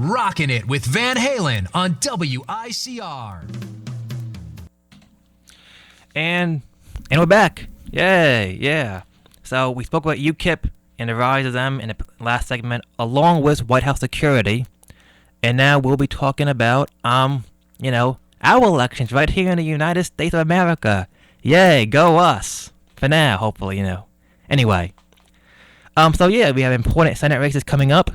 Rocking it with Van Halen on WICR. And we're back. Yay, yeah. So we spoke about UKIP and the rise of them in the last segment, along with White House security. And now we'll be talking about, our elections right here in the United States of America. Yay, go us. For now, hopefully, Anyway. We have important Senate races coming up.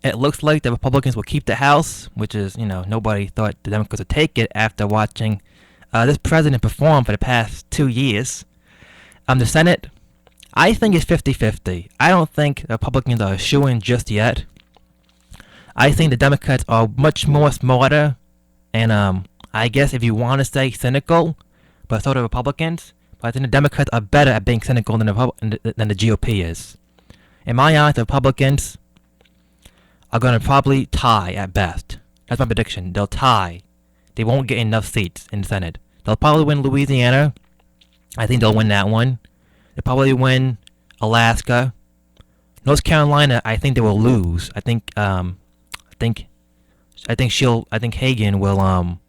It looks like the Republicans will keep the House, which is, nobody thought the Democrats would take it after watching this president perform for the past 2 years. The Senate, I think it's 50-50. I don't think the Republicans are shoo-in just yet. I think the Democrats are much more smarter, and I guess if you want to say cynical, but so do Republicans. But I think the Democrats are better at being cynical than the GOP is. In my eyes, the Republicans are going to probably tie at best. That's my prediction. They'll tie. They won't get enough seats in the Senate. They'll probably win Louisiana. I think they'll win that one. They'll probably win Alaska. North Carolina, I think they will lose. I think Hagan will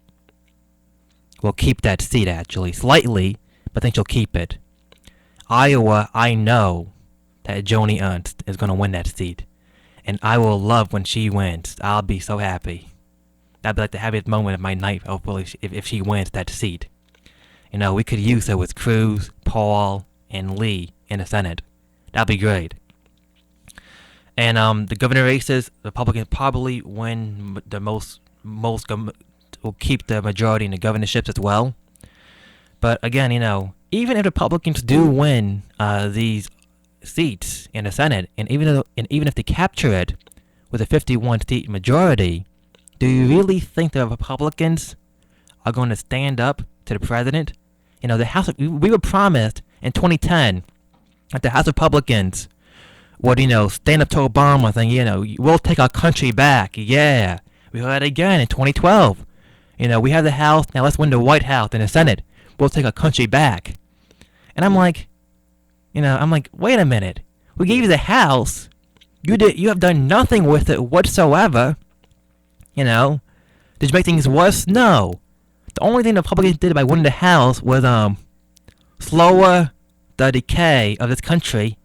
keep that seat actually. Slightly, but I think she'll keep it. Iowa, I know that Joni Ernst is going to win that seat. And I will love when she wins. I'll be so happy. That'd be like the happiest moment of my night, hopefully, if she wins that seat. We could use her with Cruz, Paul, and Lee in the Senate. That'd be great. And the governor races, the Republicans probably win the most will keep the majority in the governorships as well. But again, even if Republicans do win these seats in the Senate, and even if they capture it with a 51-seat majority, do you really think the Republicans are going to stand up to the president? The House. We were promised in 2010 that the House Republicans would, stand up to Obama, saying, we'll take our country back. Yeah, we heard it again in 2012. We have the House. Now let's win the White House and the Senate. We'll take our country back. And I'm like, wait a minute. We gave you the House. You have done nothing with it whatsoever. Did you make things worse? No. The only thing the Republicans did by winning the House was slower the decay of this country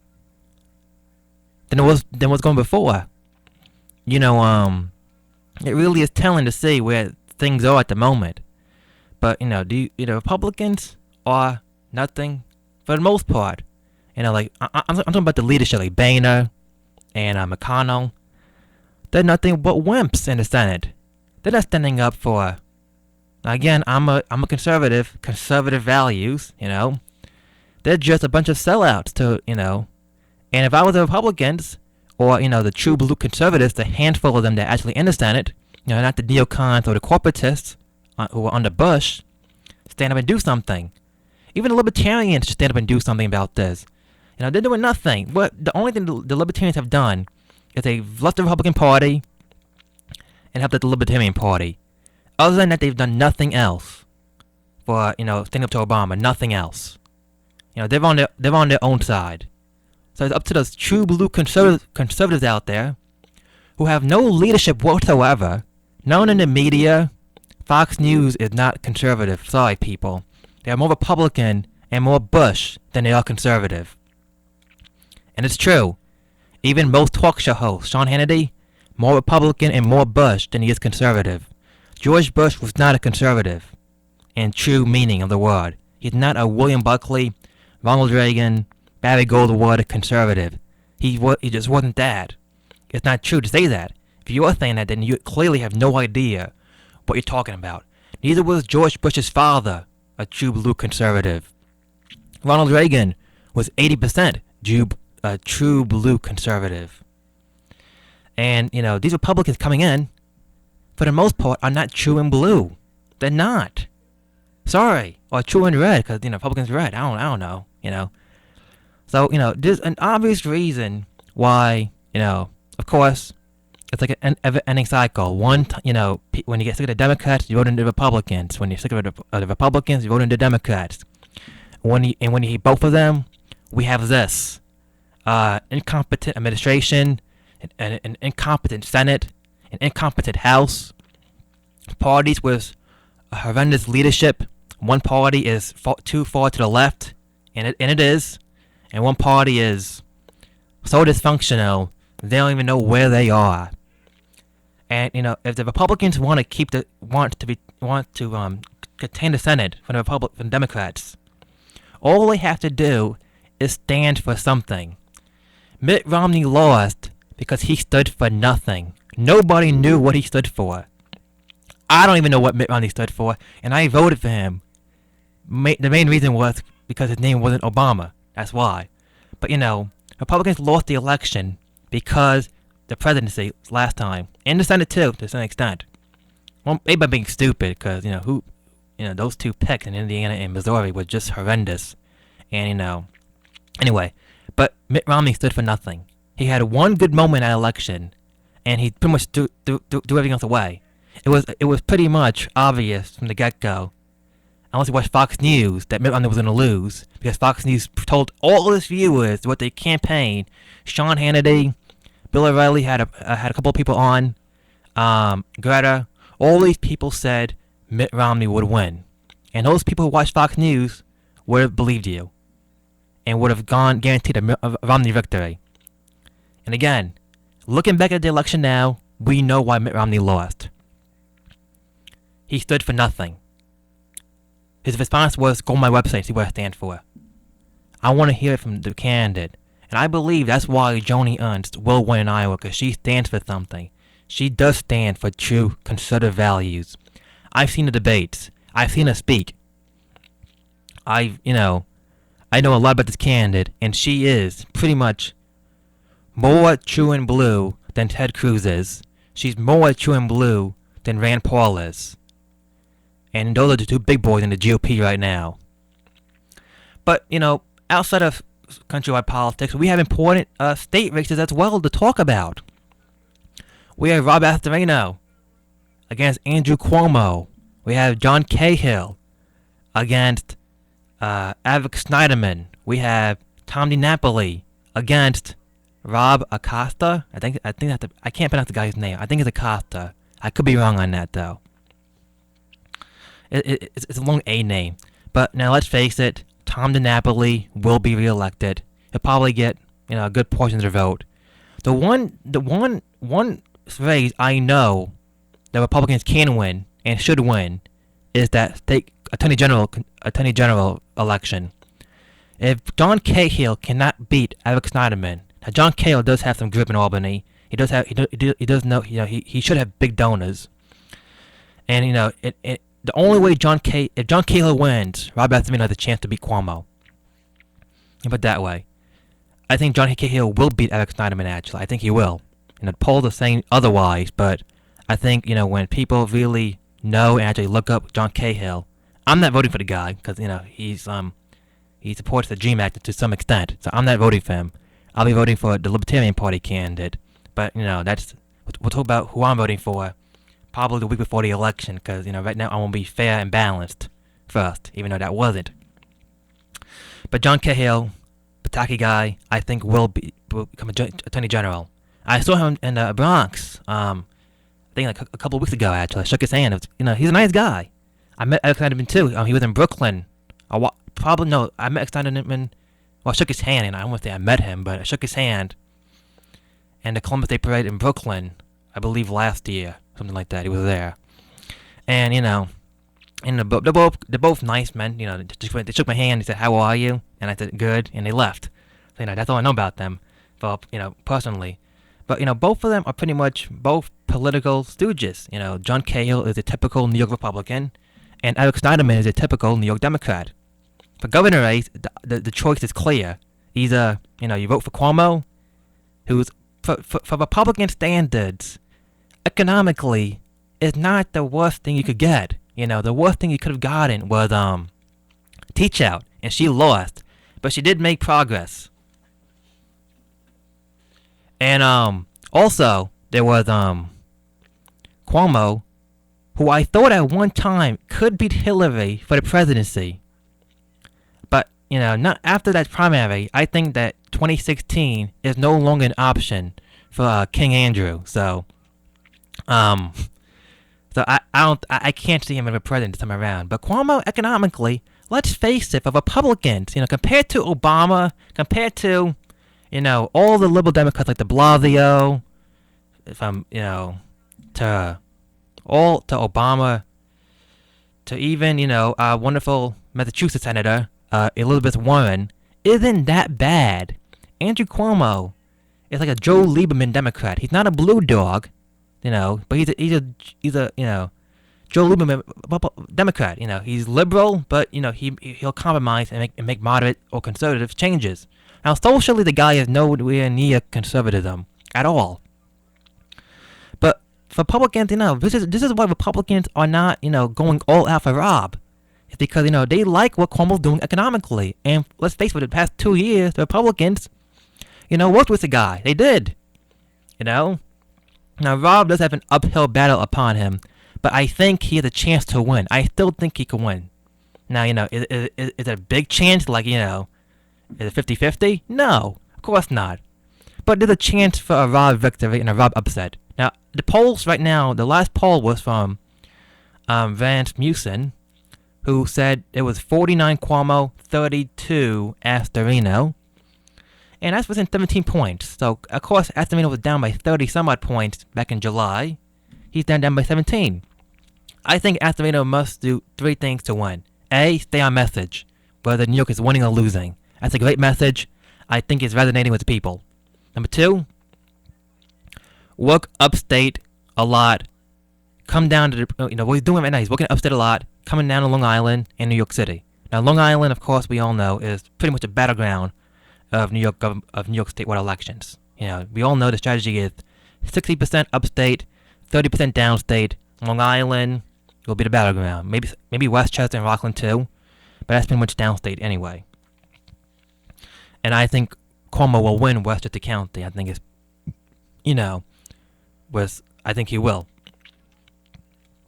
than what's going before. It really is telling to see where things are at the moment. But the Republicans are nothing for the most part. I'm talking about the leadership, like Boehner and McConnell. They're nothing but wimps in the Senate. They're not standing up for. Again, I'm a conservative values. They're just a bunch of sellouts to. And if I was the Republicans or the true blue conservatives, the handful of them that are actually in the Senate, not the neocons or the corporatists who were under Bush, stand up and do something. Even the libertarians should stand up and do something about this. They're doing nothing. The only thing the libertarians have done is they've left the Republican Party and helped the Libertarian Party. Other than that, they've done nothing else for, standing up to Obama. Nothing else. They're on their own side. So it's up to those true blue conservatives out there who have no leadership whatsoever. No one in the media. Fox News is not conservative. Sorry, people. They are more Republican and more Bush than they are conservative. And it's true. Even most talk show hosts, Sean Hannity, more Republican and more Bush than he is conservative. George Bush was not a conservative in true meaning of the word. He's not a William Buckley, Ronald Reagan, Barry Goldwater conservative. He just wasn't that. It's not true to say that. If you are saying that, then you clearly have no idea what you're talking about. Neither was George Bush's father a true blue conservative. Ronald Reagan was 80% a true blue conservative. And, these Republicans coming in, for the most part, are not true and blue. They're not. Sorry. Or true and red, because, Republicans red. I don't know, So, there's an obvious reason why, of course, it's like an ever-ending cycle. When you get sick of the Democrats, you vote into the Republicans. When you're sick of the Republicans, you vote into the Democrats. When you hate both of them, we have this. Incompetent administration, an incompetent Senate, an incompetent House, parties with a horrendous leadership. One party is too far to the left, and it is, and one party is so dysfunctional they don't even know where they are. And if the Republicans want to contain the Senate from the Democrats, all they have to do is stand for something. Mitt Romney lost because he stood for nothing. Nobody knew what he stood for. I don't even know what Mitt Romney stood for, and I voted for him. The main reason was because his name wasn't Obama. That's why. But Republicans lost the election because the presidency last time, and the Senate too, to some extent. Well, maybe by being stupid, because those two picks in Indiana and Missouri were just horrendous, and anyway. But Mitt Romney stood for nothing. He had one good moment in that election, and he pretty much threw everything else away. It was pretty much obvious from the get-go, unless you watch Fox News, that Mitt Romney was going to lose, because Fox News told all his viewers what they campaigned. Sean Hannity, Bill O'Reilly had a couple of people on, Greta. All these people said Mitt Romney would win, and those people who watched Fox News would have believed you, and would have guaranteed a Romney victory. And again, looking back at the election now, we know why Mitt Romney lost. He stood for nothing. His response was, go on my website and see what I stand for. I want to hear it from the candidate. And I believe that's why Joni Ernst will win in Iowa, because she stands for something. She does stand for true conservative values. I've seen the debates. I've seen her speak. I know a lot about this candidate, and she is pretty much more true and blue than Ted Cruz is. She's more true and blue than Rand Paul is. And those are the two big boys in the GOP right now. But, outside of countrywide politics, we have important state races as well to talk about. We have Rob Astorino against Andrew Cuomo. We have John Cahill against Avik Snyderman. We have Tom DiNapoli against Rob Acosta. I think I can't pronounce the guy's name. I think it's Acosta. I could be wrong on that though. It's a long A name. But now let's face it, Tom DiNapoli will be reelected. He'll probably get a good portion of the vote. The one race I know that Republicans can win and should win is that state attorney general election. If John Cahill cannot beat Avik Snyderman, now John Cahill does have some grip in Albany. He does know he should have big donors, and the only way if John Cahill wins, Rob Astorino has a chance to beat Cuomo. Put it that way. I think John Cahill will beat Avik Snyderman, actually. I think he will. And the polls are saying otherwise, but I think, when people really know and actually look up John Cahill, I'm not voting for the guy, because, he supports the DREAM Act to some extent, so I'm not voting for him. I'll be voting for the Libertarian Party candidate. But, we'll talk about who I'm voting for probably the week before the election, because, right now I want to be fair and balanced first, even though that wasn't. But John Cahill, Pataki guy, I think will become Attorney General. I saw him in the Bronx, I think like a couple of weeks ago, actually. I shook his hand. He's a nice guy. I met Avik Snyderman too. He was in Brooklyn. I met Avik Snyderman. Well, I shook his hand, and I won't say I met him, but I shook his hand. And the Columbus Day Parade in Brooklyn, I believe last year, something like that. He was there, and and they're both nice men. They shook my hand. They said, "How are you?" And I said, "Good," and they left. So, that's all I know about them, personally. But both of them are pretty much both political stooges. John Cahill is a typical New York Republican, and Avik Snyderman is a typical New York Democrat. For governor race, the choice is clear. Either you vote for Cuomo, who's for Republican standards, economically, is not the worst thing you could get. The worst thing you could have gotten was Teach Out, and she lost, but she did make progress. And also there was Cuomo, who I thought at one time could beat Hillary for the presidency. But not after that primary. I think that 2016 is no longer an option for King Andrew. So Um, so I can't see him as a president this time around. But Cuomo, economically, let's face it, for Republicans, compared to Obama, compared to, all the liberal Democrats like de Blasio, to Obama, to even, wonderful Massachusetts Senator, Elizabeth Warren, isn't that bad. Andrew Cuomo is like a Joe Lieberman Democrat. He's not a blue dog, but he's a Joe Lieberman Democrat. He's liberal, but he'll compromise and make moderate or conservative changes. Now socially, the guy is nowhere near conservatism at all. But for Republicans, this is why Republicans are not going all out for Rob. It's because they like what Cuomo's doing economically, and let's face it, for the past 2 years, the Republicans, worked with the guy. They did. Now Rob does have an uphill battle upon him, but I think he has a chance to win. I still think he can win. Now, is it a big chance? Like, is it 50-50? No, of course not. But there's a chance for a Rob victory and a Rob upset. Now, the polls right now, the last poll was from Vance Musin, who said it was 49 Cuomo, 32 Astorino. And that's within 17 points. So, of course, Astorino was down by 30 some odd points back in July. He's down by 17. I think Astorino must do 3 things to win. A, stay on message, whether New York is winning or losing. That's a great message. I think it's resonating with the people. Number 2, work upstate a lot. Come down to what he's doing right now. He's working upstate a lot, coming down to Long Island and New York City. Now, Long Island, of course, we all know, is pretty much a battleground of New York statewide elections. We all know the strategy is 60% upstate, 30% downstate. Long Island will be the battleground. Maybe Westchester and Rockland too, but that's pretty much downstate anyway. And I think Cuomo will win Westchester County. I think I think he will.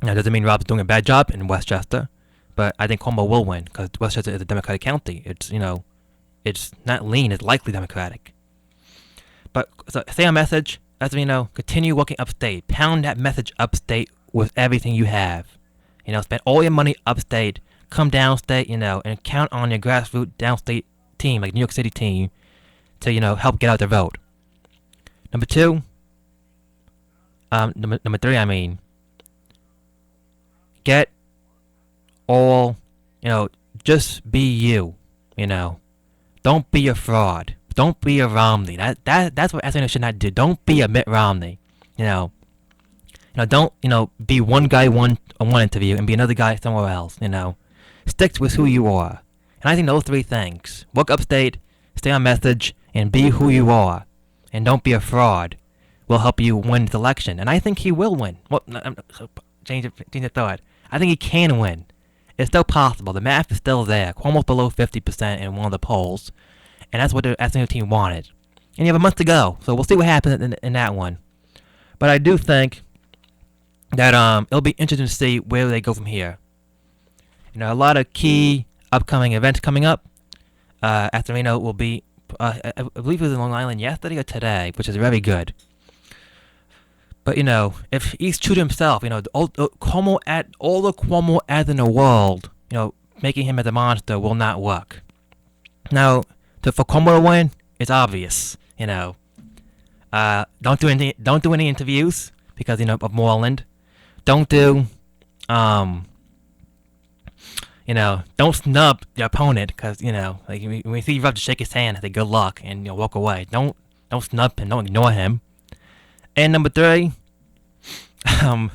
Now, doesn't mean Rob's doing a bad job in Westchester, but I think Cuomo will win because Westchester is a Democratic county. It's not lean, it's likely Democratic. But so stay on message, as continue working upstate. Pound that message upstate with everything you have. Spend all your money upstate, come downstate, and count on your grassroots downstate team, like New York City team, to, help get out the vote. Number 2, number 3, get all, just be you, Don't be a fraud. Don't be a Romney. That's what Astorino should not do. Don't be a Mitt Romney. Don't be one guy one interview and be another guy somewhere else. Stick with who you are. And I think those 3 things: work upstate, stay on message, and be who you are, and don't be a fraud, will help you win this election. And I think he will win. Well, change of thought. I think he can win. It's still possible. The math is still there. Cuomo's below 50% in one of the polls. And that's what the Astorino team wanted. And you have a month to go. So we'll see what happens in that one. But I do think that it'll be interesting to see where they go from here. A lot of key upcoming events coming up. Astorino will be, I believe he was in Long Island yesterday or today, which is very good. But, if he's true to himself, all the Cuomo ads in the world, making him as a monster will not work. Now, for Cuomo to win, it's obvious, Don't do any interviews because, of Moreland. Don't do, don't snub your opponent because, like when you see you have to shake his hand, say good luck and, walk away. Don't snub him, don't ignore him. And number 3, oh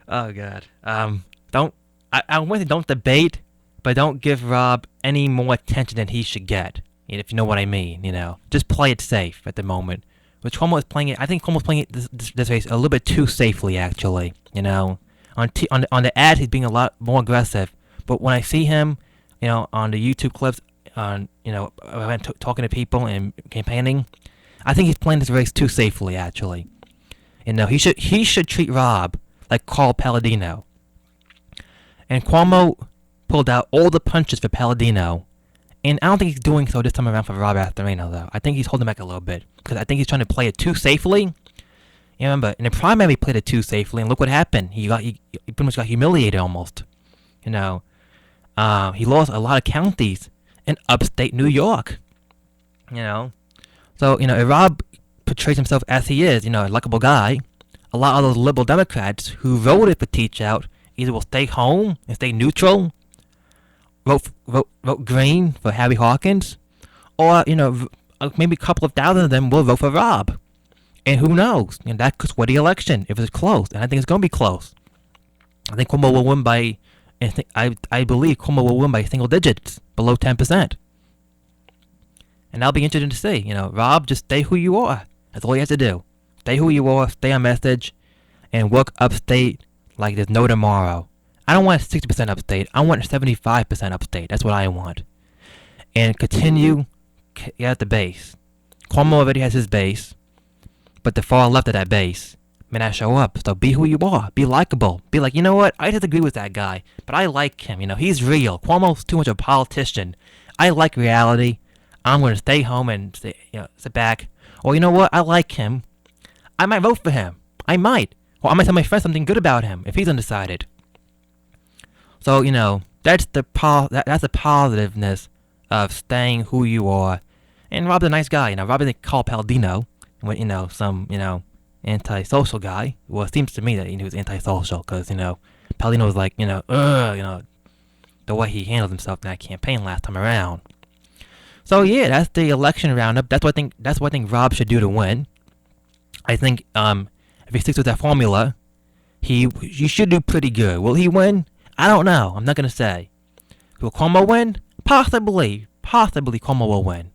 god, I want to don't debate, but don't give Rob any more attention than he should get. If you know what I mean, just play it safe at the moment. Which Cuomo is playing it. I think Cuomo's playing it this race a little bit too safely, actually. On the ad, he's being a lot more aggressive. But when I see him, on the YouTube clips, talking to people and campaigning, I think he's playing this race too safely, actually. He should treat Rob like Carl Palladino. And Cuomo pulled out all the punches for Palladino. And I don't think he's doing so this time around for Rob Astorino, though. I think he's holding back a little bit. Because I think he's trying to play it too safely. You remember, in the primary, he played it too safely, and look what happened. He pretty much got humiliated almost. You know, he lost a lot of counties in upstate New York. You know, so if Rob portrays himself as he is, a likable guy, a lot of those liberal Democrats who voted for Teach Out either will stay home and stay neutral, vote green for Harry Hawkins, or maybe a couple of thousand of them will vote for Rob. And who knows? That could sway the election if it's close, and I think it's going to be close. I think Cuomo will win by, I believe Cuomo will win by single digits, below 10%. And that'll be interesting to see. Rob, just stay who you are. That's all you have to do. Stay who you are, stay on message, and work upstate like there's no tomorrow. I don't want 60% upstate. I want 75% upstate. That's what I want. And continue at the base. Cuomo already has his base, but the far left of that base may not show up. So be who you are. Be likable. Be like, you know what? I disagree with that guy, but I like him. He's real. Cuomo's too much of a politician. I like reality. I'm going to stay home and sit back. Or you know what? I like him. I might vote for him. I might. Or I might tell my friend something good about him if he's undecided. So, that's the positiveness of staying who you are. And Rob's a nice guy. Rob didn't call Palladino, some, antisocial guy. Well, it seems to me that he was antisocial because, Palladino was like, the way he handled himself in that campaign last time around. So yeah, that's the election roundup. That's what I think Rob should do to win. I think if he sticks with that formula, he should do pretty good. Will he win? I don't know. I'm not gonna say. Will Cuomo win? Possibly Cuomo will win.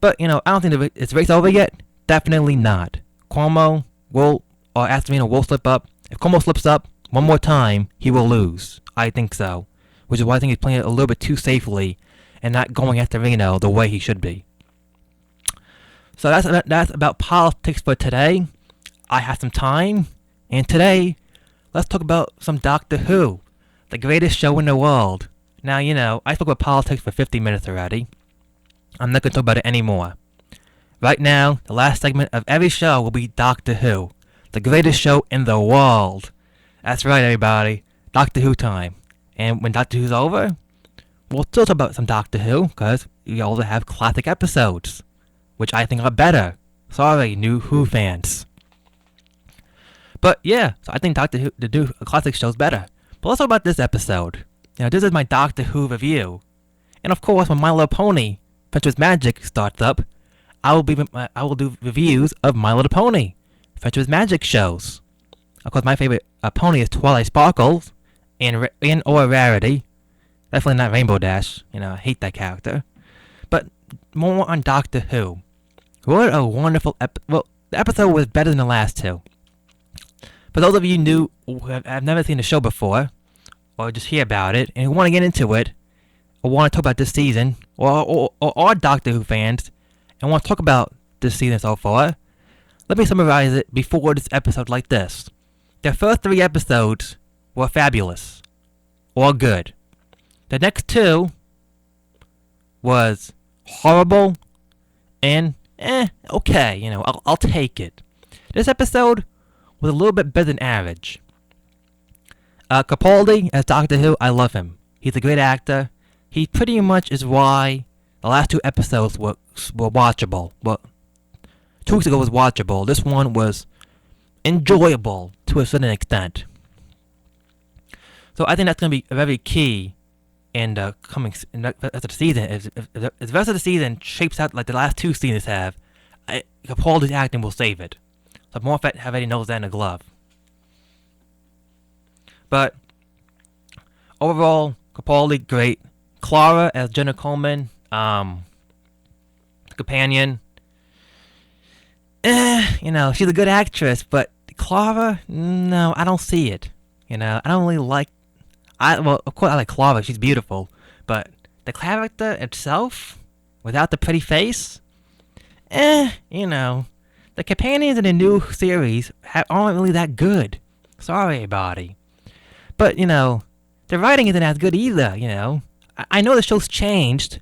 But I don't think it's race over yet. Definitely not. Cuomo will, or Astorino will slip up. If Cuomo slips up one more time, he will lose. I think so. Which is why I think he's playing it a little bit too safely and not going after Reno the way he should be. So that's about politics for today. I have some time, and today, let's talk about some Doctor Who, the greatest show in the world. Now, I spoke about politics for 50 minutes already. I'm not going to talk about it anymore. Right now, the last segment of every show will be Doctor Who, the greatest show in the world. That's right, everybody. Doctor Who time. And when Doctor Who's over, we'll still talk about some Doctor Who, because we also have classic episodes, which I think are better. Sorry, new Who fans. But yeah, so I think Doctor Who, the new classic show's better. But let's talk about this episode. This is my Doctor Who review. And of course, when My Little Pony, Friendship's Magic starts up, I will do reviews of My Little Pony, Friendship's Magic shows. Of course, my favorite pony is Twilight Sparkles, and or Rarity. Definitely not Rainbow Dash. I hate that character. But more on Doctor Who. What a wonderful well, the episode was better than the last two. For those of you new who have never seen the show before, or just hear about it, and who want to get into it, or want to talk about this season, or are Doctor Who fans, and want to talk about this season so far, let me summarize it before this episode like this. The first 3 episodes were fabulous, or good. The next 2 was horrible, and okay, I'll take it. This episode was a little bit better than average. Capaldi as Doctor Who, I love him. He's a great actor. He pretty much is why the last 2 episodes were watchable. Well, 2 weeks ago was watchable. This one was enjoyable to a certain extent. So I think that's going to be very key in the rest of the season. If the rest of the season shapes out like the last 2 seasons have, Capaldi's acting will save it. So Moffat already knows that in a glove. But overall, Capaldi, great. Clara as Jenna Coleman, companion. She's a good actress, but Clara, no, I don't see it. I don't really like. Of course I like Clara. She's beautiful, but the character itself, without the pretty face, the companions in the new series aren't really that good. Sorry, everybody. But, the writing isn't as good either, I know the show's changed,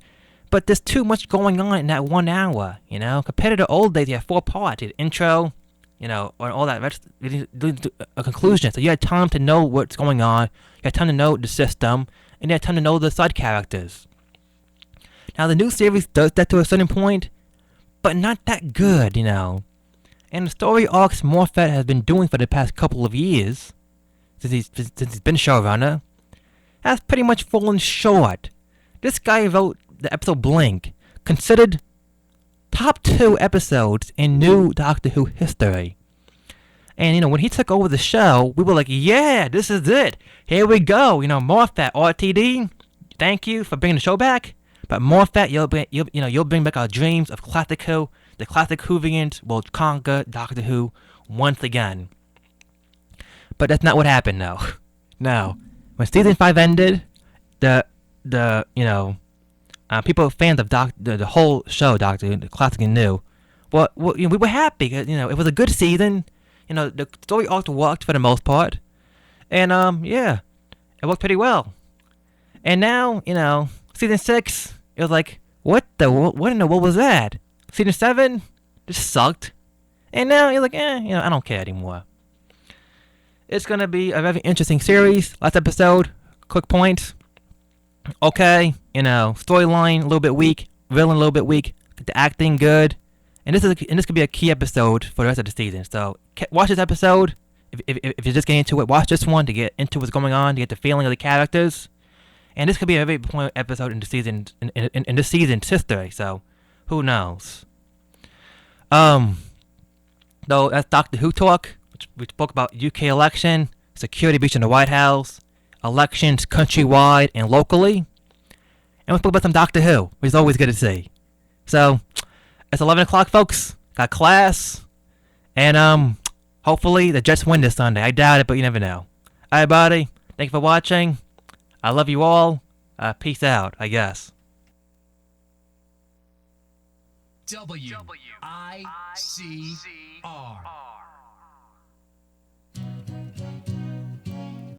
but there's too much going on in that 1 hour, Compared to the old days, you have 4 parts. You had intro, or all that rest, a conclusion. So you had time to know what's going on. You had time to know the system, and you had time to know the side characters. Now the new series does that to a certain point, but not that good, And the story arcs Moffat has been doing for the past couple of years, since he's been showrunner, has pretty much fallen short. This guy wrote the episode Blink, considered top 2 episodes in new Doctor Who history. And, when he took over the show, we were like, yeah, this is it. Here we go. Moffat, RTD, thank you for bringing the show back. But Moffat, you'll bring back our dreams of classic Who. The classic Whovians will conquer Doctor Who once again. But that's not what happened, though. No. When season 5 ended, people fans of the whole show, Doctor Who, the classic and new, we were happy. It was a good season. The story arc worked for the most part. And, it worked pretty well. And now, season 6, it was like, what in the world was that? Season 7 just sucked. And now you're like, I don't care anymore. It's going to be a very interesting series. Last episode, quick points. Okay, storyline a little bit weak, villain a little bit weak, the acting good. And this could be a key episode for the rest of the season. So watch this episode. If you're just getting into it, watch this one to get into what's going on, to get the feeling of the characters. And this could be a very important episode in the season, in this season's history. So who knows? Though that's Doctor Who talk, which we spoke about UK election, security breach in the White House, elections countrywide and locally, and we spoke about some Doctor Who, which is always good to see. So it's 11 o'clock, folks. Got class, and hopefully the Jets win this Sunday. I doubt it, but you never know. All right, buddy. Thank you for watching. I love you all. Peace out, I guess. WICR.